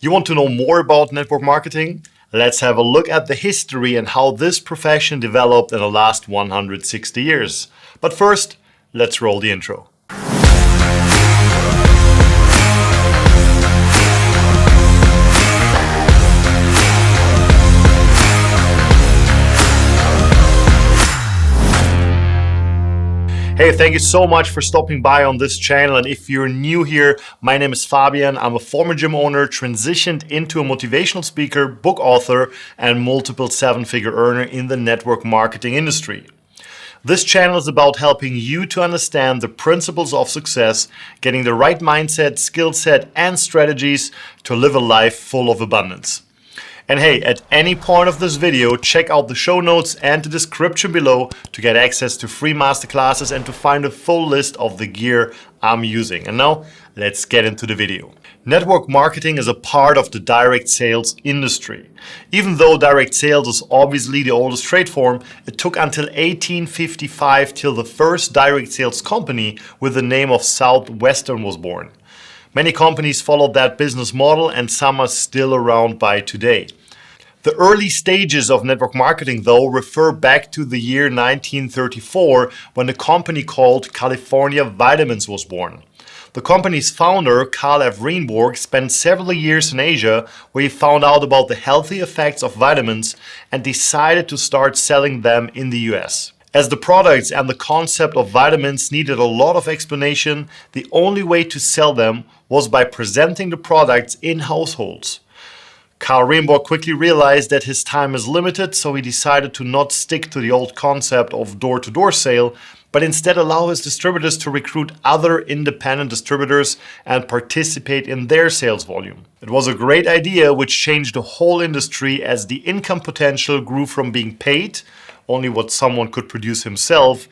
You want to know more about network marketing? Let's have a look at the history and how this profession developed in the last 160 years. But first, let's roll the intro. Hey, thank you so much for stopping by on this channel. And if you're new here, my name is Fabian. I'm a former gym owner, transitioned into a motivational speaker, book author, and multiple seven-figure earner in the network marketing industry. This channel is about helping you to understand the principles of success, getting the right mindset, skill set, and strategies to live a life full of abundance. And hey, at any point of this video, check out the show notes and the description below to get access to free masterclasses and to find a full list of the gear I'm using. And now, let's get into the video. Network marketing is a part of the direct sales industry. Even though direct sales is obviously the oldest trade form, it took until 1855 till the first direct sales company with the name of Southwestern was born. Many companies followed that business model and some are still around by today. The early stages of network marketing, though, refer back to the year 1934 when a company called California Vitamins was born. The company's founder, Carl F. Reinborg, spent several years in Asia where he found out about the healthy effects of vitamins and decided to start selling them in the US. As the products and the concept of vitamins needed a lot of explanation, the only way to sell them was by presenting the products in households. Carl Reinborg quickly realized that his time is limited, so he decided to not stick to the old concept of door-to-door sale, but instead allow his distributors to recruit other independent distributors and participate in their sales volume. It was a great idea which changed the whole industry as the income potential grew from being paid, only what someone could produce himself,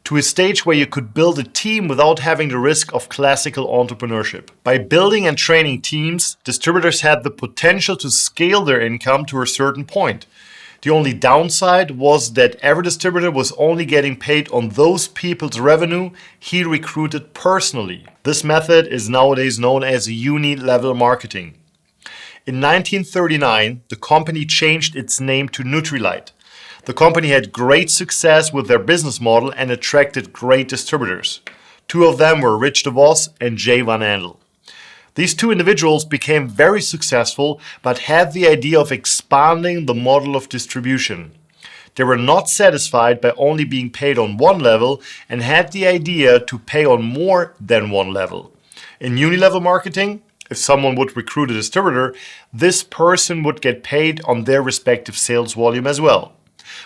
to a stage where you could build a team without having the risk of classical entrepreneurship. By building and training teams, distributors had the potential to scale their income to a certain point. The only downside was that every distributor was only getting paid on those people's revenue he recruited personally. This method is nowadays known as Uni Level Marketing. In 1939, the company changed its name to Nutrilite. The company had great success with their business model and attracted great distributors. Two of them were Rich DeVos and Jay Van Andel. These two individuals became very successful but had the idea of expanding the model of distribution. They were not satisfied by only being paid on one level and had the idea to pay on more than one level. In Uni Level Marketing, if someone would recruit a distributor, this person would get paid on their respective sales volume as well.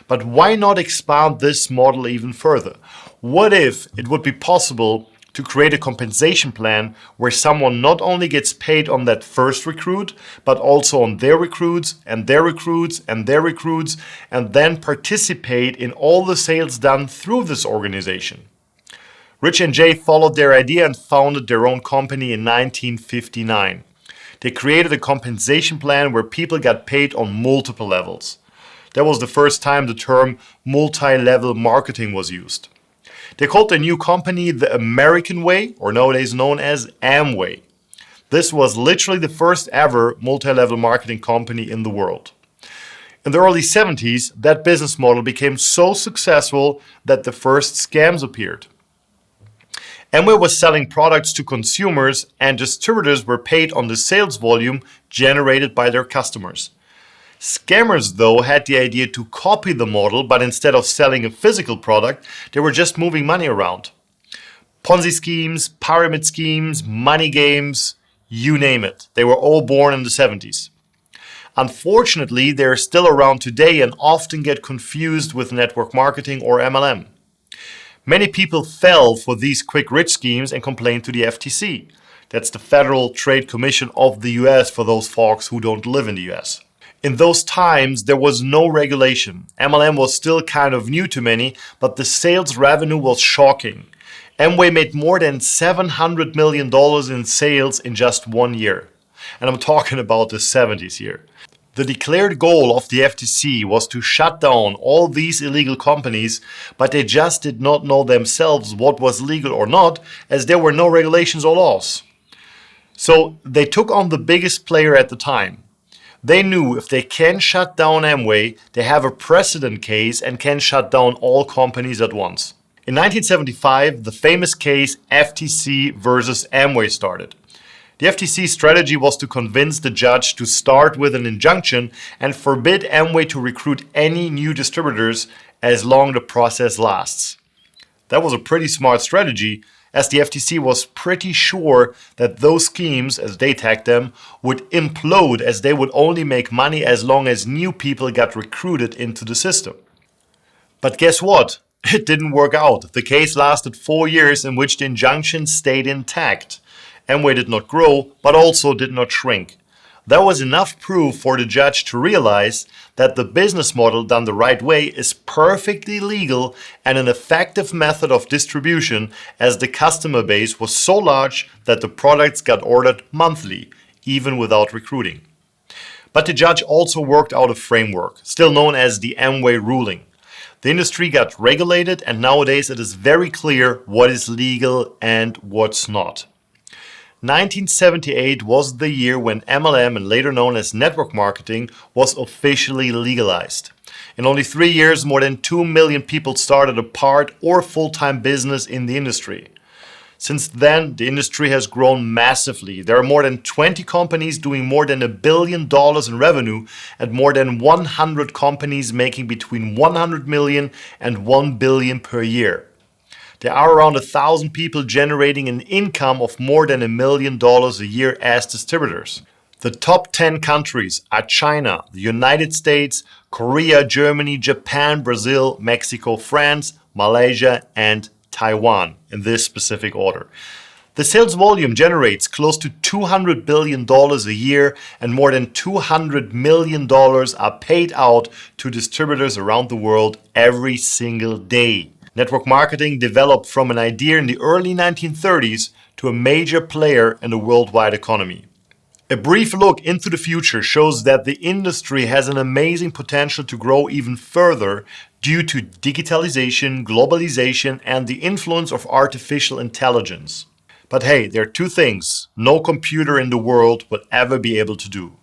But why not expand this model even further? What if it would be possible to create a compensation plan where someone not only gets paid on that first recruit, but also on their recruits and their recruits and their recruits, and then participate in all the sales done through this organization? Rich and Jay followed their idea and founded their own company in 1959. They created a compensation plan where people got paid on multiple levels. That was the first time the term multi-level marketing was used. They called their new company the American Way, or nowadays known as Amway. This was literally the first ever multi-level marketing company in the world. In the early 70s, that business model became so successful that the first scams appeared. Amway was selling products to consumers and distributors were paid on the sales volume generated by their customers. Scammers, though, had the idea to copy the model, but instead of selling a physical product, they were just moving money around. Ponzi schemes, pyramid schemes, money games, you name it. They were all born in the 70s. Unfortunately, they're still around today and often get confused with network marketing or MLM. Many people fell for these quick rich schemes and complained to the FTC. That's the Federal Trade Commission of the US for those folks who don't live in the US. In those times, there was no regulation. MLM was still kind of new to many, but the sales revenue was shocking. Amway made more than $700 million in sales in just 1 year. And I'm talking about the 70s here. The declared goal of the FTC was to shut down all these illegal companies, but they just did not know themselves what was legal or not, as there were no regulations or laws. So they took on the biggest player at the time. They knew if they can shut down Amway, they have a precedent case and can shut down all companies at once. In 1975, the famous case FTC versus Amway started. The FTC strategy was to convince the judge to start with an injunction and forbid Amway to recruit any new distributors as long the process lasts. That was a pretty smart strategy, as the FTC was pretty sure that those schemes, as they tagged them, would implode, as they would only make money as long as new people got recruited into the system. But guess what? It didn't work out. The case lasted 4 years, in which the injunction stayed intact. Amway did not grow, but also did not shrink. That was enough proof for the judge to realize that the business model done the right way is perfectly legal and an effective method of distribution, as the customer base was so large that the products got ordered monthly, even without recruiting. But the judge also worked out a framework, still known as the Amway ruling. The industry got regulated, and nowadays it is very clear what is legal and what's not. 1978 was the year when MLM, and later known as network marketing, was officially legalized. In only 3 years, more than 2 million people started a part or full-time business in the industry. Since then, the industry has grown massively. There are more than 20 companies doing more than $1 billion in revenue, and more than 100 companies making between 100 million and 1 billion per year. There are around 1,000 people generating an income of more than $1 million a year as distributors. The top 10 countries are China, the United States, Korea, Germany, Japan, Brazil, Mexico, France, Malaysia, and Taiwan, in this specific order. The sales volume generates close to $200 billion a year, and more than $200 million are paid out to distributors around the world every single day. Network marketing developed from an idea in the early 1930s to a major player in the worldwide economy. A brief look into the future shows that the industry has an amazing potential to grow even further due to digitalization, globalization, and the influence of artificial intelligence. But hey, there are two things no computer in the world will ever be able to do: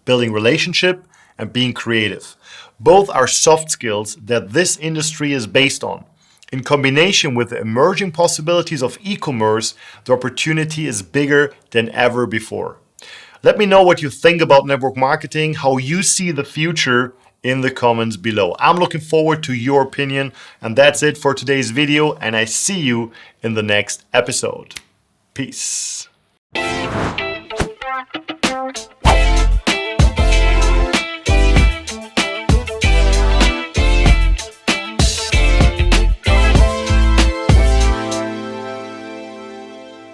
building relationship and being creative. Both are soft skills that this industry is based on. In combination with the emerging possibilities of e-commerce, the opportunity is bigger than ever before. Let me know what you think about network marketing, how you see the future, in the comments below. I'm looking forward to your opinion, and that's it for today's video, and I see you in the next episode. Peace.